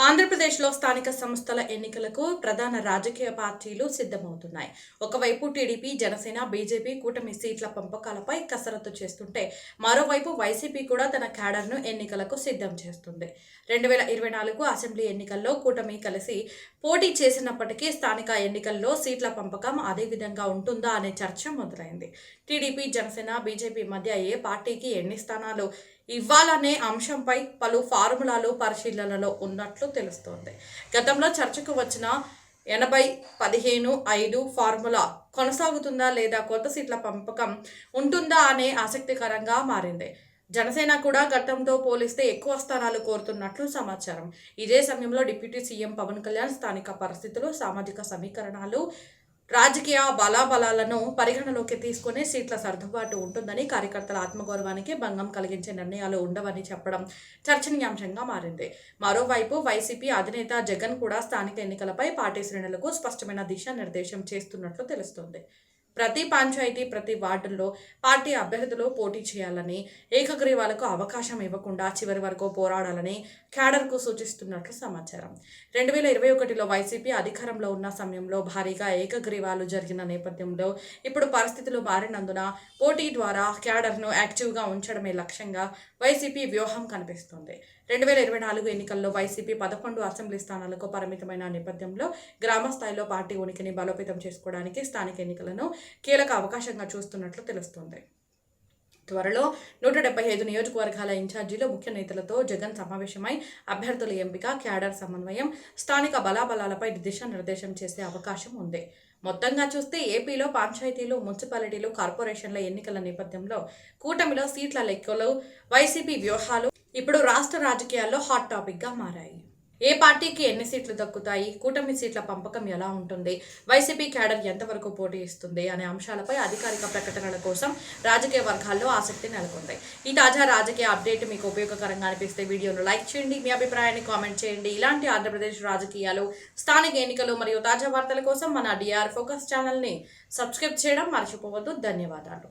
ఆంధ్రప్రదేశ్లో స్థానిక సంస్థల ఎన్నికలకు ప్రధాన రాజకీయ పార్టీలు సిద్ధమవుతున్నాయి. ఒకవైపు టీడీపీ, జనసేన, బీజేపీ కూటమి సీట్ల పంపకాలపై కసరత్తు చేస్తుంటే, మరోవైపు వైసీపీ కూడా తన క్యాడర్ను ఎన్నికలకు సిద్ధం చేస్తుంది. 2024 అసెంబ్లీ ఎన్నికల్లో కూటమి కలిసి పోటీ చేసినప్పటికీ స్థానిక ఎన్నికల్లో సీట్ల పంపకం అదే విధంగా ఉంటుందా అనే చర్చ మొదలైంది. టీడీపీ, జనసేన, బీజేపీ మధ్య ఏ పార్టీకి ఎన్ని స్థానాలు ఇవ్వాలనే అంశంపై పలు ఫార్ములాలు పరిశీలనలో ఉన్నట్లు తెలుస్తోంది. గతంలో చర్చకు వచ్చిన 80-15-5 ఫార్ములా కొనసాగుతుందా లేదా కొత్త సీట్ల పంపకం ఉంటుందా అనే ఆసక్తికరంగా మారింది. జనసేన కూడా గతంతో పోలిస్తే ఎక్కువ స్థానాలు కోరుతున్నట్లు సమాచారం. ఇదే సమయంలో డిప్యూటీ సీఎం పవన్ కళ్యాణ్ స్థానిక పరిస్థితులు, సామాజిక సమీకరణాలు, రాజకీయ బలాబలాలను పరిగణలోకి తీసుకుని సీట్ల సర్దుబాటు ఉంటుందని, కార్యకర్తల ఆత్మగౌరవానికి భంగం కలిగించే నిర్ణయాలు ఉండవని చెప్పడం చర్చనీయాంశంగా మారింది. మరోవైపు వైసీపీ అధినేత జగన్ కూడా స్థానిక ఎన్నికలపై పార్టీ శ్రేణులకు స్పష్టమైన దిశానిర్దేశం చేస్తున్నట్లు తెలుస్తోంది. ప్రతి పంచాయతీ, ప్రతి వార్డుల్లో పార్టీ అభ్యర్థులు పోటీ చేయాలని, ఏకగ్రీవాలకు అవకాశం ఇవ్వకుండా చివరి వరకు పోరాడాలని క్యాడర్కు సూచిస్తున్నట్లు సమాచారం. 2021లో వైసీపీ అధికారంలో ఉన్న సమయంలో భారీగా ఏకగ్రీవాలు జరిగిన నేపథ్యంలో ఇప్పుడు పరిస్థితులు మారినందున పోటీ ద్వారా క్యాడర్ను యాక్టివ్గా ఉంచడమే లక్ష్యంగా వైసీపీ వ్యూహం కనిపిస్తోంది. 2024 ఎన్నికల్లో వైసీపీ 11 అసెంబ్లీ స్థానాలకు పరిమితమైన నేపథ్యంలో గ్రామ స్థాయిలో పార్టీ ఉనికిని బలోపేతం చేసుకోవడానికి స్థానిక ఎన్నికలను కీలక అవకాశంగా చూస్తున్నట్లు తెలుస్తోంది. త్వరలో 175 నియోజకవర్గాల ఇన్ఛార్జీలు, ముఖ్య నేతలతో జగన్ సమావేశమై అభ్యర్థుల ఎంపిక, క్యాడర్ సమన్వయం, స్థానిక బలాబలాలపై దిశానిర్దేశం చేసే అవకాశం ఉంది. మొత్తంగా చూస్తే ఏపీలో పంచాయతీలు, మున్సిపాలిటీలు, కార్పొరేషన్ల ఎన్నికల నేపథ్యంలో కూటమిలో సీట్ల లెక్కలు, వైసీపీ వ్యూహాలు ఇప్పుడు రాష్ట్ర రాజకీయాల్లో హాట్ టాపిక్గా మారాయి. ఏ పార్టీకి ఎన్ని సీట్లు దక్కుతాయి, కూటమి సీట్ల పంపకం ఎలా ఉంటుంది, వైసీపీ క్యాడర్ ఎంతవరకు పోటీ ఇస్తుంది అనే అంశాలపై అధికారిక ప్రకటనల కోసం రాజకీయ వర్గాల్లో ఆసక్తి నెలకొంది. ఈ తాజా రాజకీయ అప్డేట్ మీకు ఉపయోగకరంగా అనిపిస్తే వీడియోను లైక్ చేయండి, మీ అభిప్రాయాన్ని కామెంట్ చేయండి. ఇలాంటి ఆంధ్రప్రదేశ్ రాజకీయాలు, స్థానిక ఎన్నికలు మరియు తాజా వార్తల కోసం మన డిఆర్ ఫోకస్ ఛానల్ని సబ్స్క్రైబ్ చేయడం మర్చిపోవద్దు. ధన్యవాదాలు.